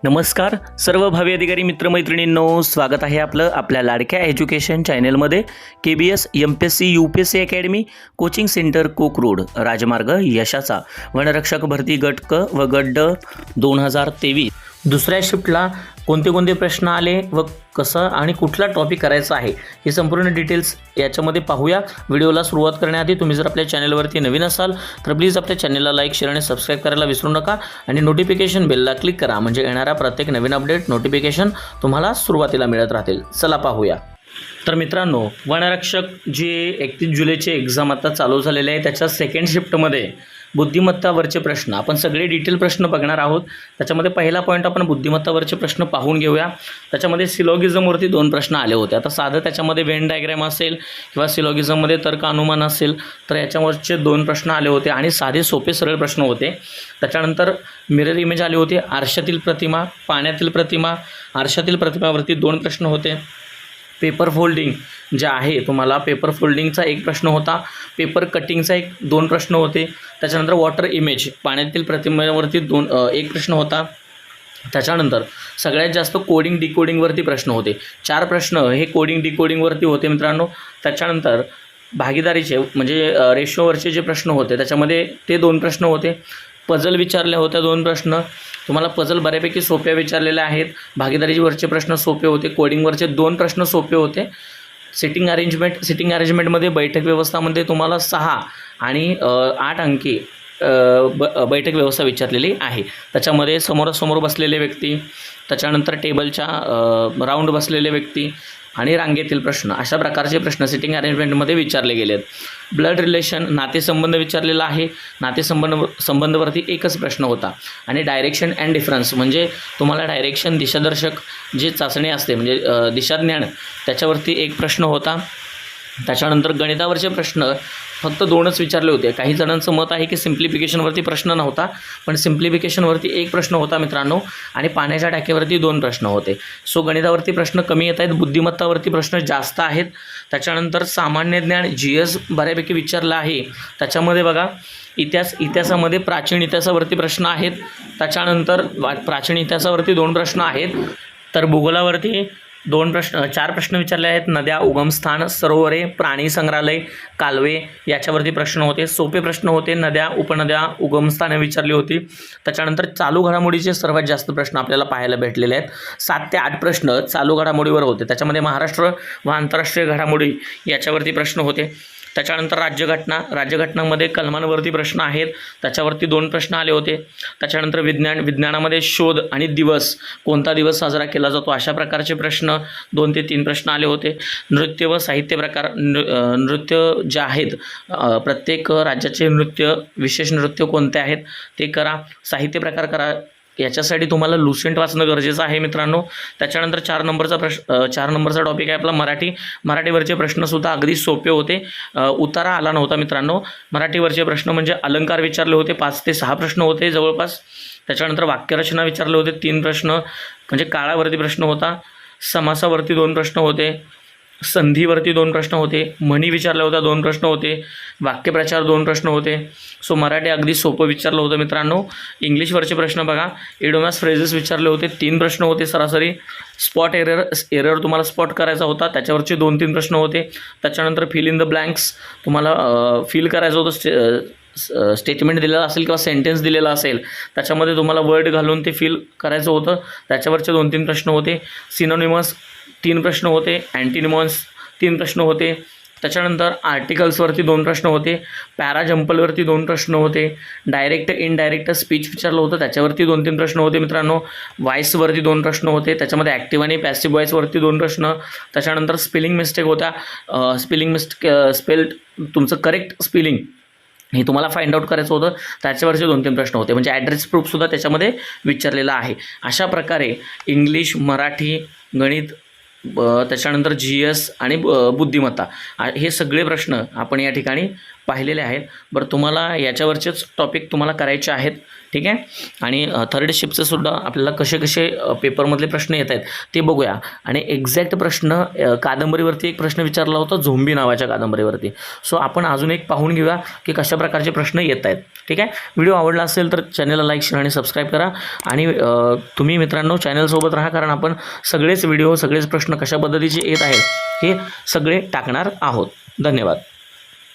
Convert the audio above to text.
नमस्कार सर्व भावी अधिकारी मित्रमैत्रिणींनो, स्वागत आहे आपलं आपल्या लाडक्या एज्युकेशन चॅनलमध्ये. KBS MPSC UPSC academy coaching centre Kokrud राजमार्ग यशाचा वनरक्षक भरती गट क व गट ड 2023 दुसऱ्या शिफ्टला कोणते प्रश्न आले व कसं आणि कुठला टॉपिक करायचा आहे हे संपूर्ण डिटेल्स याच्यामध्ये पाहूया. व्हिडिओला सुरुवात करण्याआधी तुम्ही जर आपल्या चॅनलवरती नवीन असाल तर प्लीज आपल्या चॅनलला लाईक, शेअर आणि सबस्क्राईब करायला विसरू नका आणि नोटिफिकेशन बेलला क्लिक करा, म्हणजे येणारा प्रत्येक नवीन अपडेट नोटिफिकेशन तुम्हाला सुरुवातीला मिळत राहतील. चला पाहूया. तर मित्रांनो, वनरक्षक जे 31 जुलैचे एक्झाम आता चालू झालेले आहे त्याच्या सेकंड शिफ्टमध्ये बुद्धिमत्तावरचे प्रश्न आपण सगळे डिटेल प्रश्न बघणार आहोत. त्याच्यामध्ये पहिला पॉईंट आपण बुद्धिमत्तावरचे प्रश्न पाहून घेऊया. त्याच्यामध्ये सिलॉगिझमवरती 2 प्रश्न आले होते. आता साधं त्याच्यामध्ये वेन डायग्राम असेल किंवा सिलॉगिझममध्ये तर्क अनुमान असेल तर याच्यावरचे 2 प्रश्न आले होते आणि साधे सोपे सरळ प्रश्न होते. त्याच्यानंतर मिरर इमेज आले होते. आरशातील प्रतिमा, पाण्यातील प्रतिमा, आरशातील प्रतिमावरती 2 प्रश्न होते. पेपर फोल्डिंग जे आहे तुम्हाला पेपर फोल्डिंगचा 1 प्रश्न होता. पेपर कटिंगचा 2 प्रश्न होते. त्याच्यानंतर वॉटर इमेज पाण्यातील प्रतिमेवरती 1 प्रश्न होता. त्याच्यानंतर सगळ्यात जास्त कोडिंग डिकोडिंगवरती प्रश्न होते. 4 प्रश्न हे कोडिंग डिकोडिंगवरती होते मित्रांनो. त्याच्यानंतर भागीदारीचे म्हणजे रेशोवरचे जे प्रश्न होते त्याच्यामध्ये ते 2 प्रश्न होते. पझल विचारल्या होत्या 2 प्रश्न. तुम्हाला पझल बऱ्यापैकी सोप्या विचारलेल्या आहेत. भागीदारीवरचे प्रश्न सोपे होते. कोडिंगवरचे 2 प्रश्न सोपे होते. सिटिंग अरेंजमेंटमध्ये बैठक व्यवस्थामध्ये तुम्हाला 6 आणि 8 अंकी बैठक व्यवस्था विचारलेली आहे. त्याच्यामध्ये समोरासमोर बसलेले व्यक्ती, त्याच्यानंतर टेबलच्या राऊंड बसलेले व्यक्ती आणि रांगेतील प्रश्न अशा प्रकारचे प्रश्न सिटिंग अरेंजमेंटमध्ये विचारले गेले आहेत. ब्लड रिलेशन नातेसंबंध विचारलेला आहे. नातेसंबंधवरती 1च प्रश्न होता. आणि डायरेक्शन अँड डिफरन्स म्हणजे तुम्हाला डायरेक्शन दिशादर्शक जे चाचणी असते म्हणजे दिशाज्ञान त्याच्यावरती 1 प्रश्न होता. त्याच्यानंतर गणितावरचे प्रश्न फक्त 2च विचारले होते. काही जणांचं मत आहे की सिम्प्लिफिकेशनवरती प्रश्न नव्हता, पण सिम्प्लिफिकेशनवरती 1 प्रश्न होता मित्रांनो. आणि पाण्याच्या टाक्यावरती 2 प्रश्न होते. सो गणितावरती प्रश्न कमी येत आहेत, बुद्धिमत्तावरती प्रश्न जास्त आहेत. त्याच्यानंतर सामान्य ज्ञान GS बऱ्यापैकी विचारलं आहे. त्याच्यामध्ये बघा इतिहासामध्ये प्राचीन इतिहासावरती प्रश्न आहेत. त्याच्यानंतर प्राचीन इतिहासावरती 2 प्रश्न आहेत. तर भूगोलावरती 4 प्रश्न विचारले आहेत. नद्या, उगमस्थान, सरोवरे, प्राणी संग्रहालय, कालवे याच्यावरती प्रश्न होते. सोपे प्रश्न होते. नद्या, उपनद्या, उगमस्थाने विचारली होती. त्याच्यानंतर चालू घडामोडीचे सर्वात जास्त प्रश्न आपल्याला पाहायला भेटलेले आहेत. 7 ते 8 प्रश्न चालू घडामोडीवर होते. त्याच्यामध्ये महाराष्ट्र व आंतरराष्ट्रीय घडामोडी याच्यावरती प्रश्न होते. त्याच्यानंतर राज्यघटनामध्ये कलमांवरती प्रश्न आहेत. त्याच्यावरती 2 प्रश्न आले होते. त्याच्यानंतर विज्ञानामध्ये शोध आणि दिवस, कोणता दिवस साजरा केला जातो अशा प्रकारचे प्रश्न 2 ते 3 प्रश्न आले होते. नृत्य व साहित्य प्रकार, नृत्य जे आहेत प्रत्येक राज्याचे विशेष नृत्य कोणते आहेत ते करा. साहित्य प्रकार करा. याच्यासाठी तुम्हाला लुसेंट वाचणं गरजेचं आहे मित्रांनो. त्याच्यानंतर 4 नंबरचा टॉपिक आहे आपला मराठीवरचे प्रश्नसुद्धा अगदी सोपे होते. उतारा आला नव्हता मित्रांनो. मराठीवरचे प्रश्न म्हणजे अलंकार विचारले होते. 5 ते 6 प्रश्न होते जवळपास. त्याच्यानंतर वाक्यरचना विचारले होते 3 प्रश्न म्हणजे काळावरती प्रश्न होता. समासावरती 2 प्रश्न होते. संधीवरती 2 प्रश्न होते. म्हणी विचारल्या होत्या 2 प्रश्न होते. वाक्यप्रचार 2 प्रश्न होते. सो मराठी अगदी सोपं विचारलं होतं मित्रांनो. इंग्लिशवरचे प्रश्न बघा. इडोमॅस फ्रेजेस विचारले होते. 3 प्रश्न होते सरासरी. स्पॉट एरर तुम्हाला स्पॉट करायचा होता, त्याच्यावरचे 2-3 प्रश्न होते. त्याच्यानंतर फिल इन द ब्लँक्स तुम्हाला फिल करायचं होतं. स्टेटमेंट दिलेलं असेल किंवा सेंटेन्स दिलेला असेल त्याच्यामध्ये तुम्हाला वर्ड घालून ते फिल करायचं होतं. त्याच्यावरचे 2-3 प्रश्न होते. सिनोनिमस 3 प्रश्न होते. अँटिनिमॉन्स 3 प्रश्न होते. त्याच्यानंतर आर्टिकल्सवरती 2 प्रश्न होते. पॅराजम्पलवरती 2 प्रश्न होते. डायरेक्ट इनडायरेक्ट स्पीच विचारलं होतं त्याच्यावरती 2-3 प्रश्न होते मित्रांनो. व्हॉईसवरती 2 प्रश्न होते. त्याच्यामध्ये ॲक्टिव्ह आणि पॅसिव्ह व्हॉईसवरती 2 प्रश्न. त्याच्यानंतर स्पेलिंग मिस्टेक होता. तुमचं करेक्ट स्पेलिंग हे तुम्हाला फाइंड आउट करायचं होतं. त्याच्यावरचे 2-3 प्रश्न होते. म्हणजे ॲड्रेस प्रूफसुद्धा त्याच्यामध्ये विचारलेला आहे. अशा प्रकारे इंग्लिश, मराठी, गणित, त्याच्यानंतर GS आणि बुद्धिमत्ता हे सगळे प्रश्न आपण या ठिकाणी पाहिलेले आहेत. बरं, तुम्हाला याच्यावरचेच टॉपिक तुम्हाला करायचे आहेत, ठीक आहे. आणि थर्ड शिफ्टचं सुद्धा आपल्याला कसे कसे पेपरमधले प्रश्न येत आहेत ते बघूया. आणि एक्झॅक्ट प्रश्न कादंबरीवरती एक प्रश्न विचारला होता झोंबी नावाच्या कादंबरीवरती. सो आपण अजून एक पाहून घेऊया की कशा प्रकारचे प्रश्न येत आहेत, ठीक आहे. व्हिडिओ आवडला असेल तर चॅनलला लाईक शेअर आणि सबस्क्राईब करा. आणि तुम्ही मित्रांनो चॅनलसोबत राहा, कारण आपण सगळेच व्हिडिओ सगळेच प्रश्न कशा पद्धतीचे येत आहेत हे सगळे टाकणार आहोत. धन्यवाद.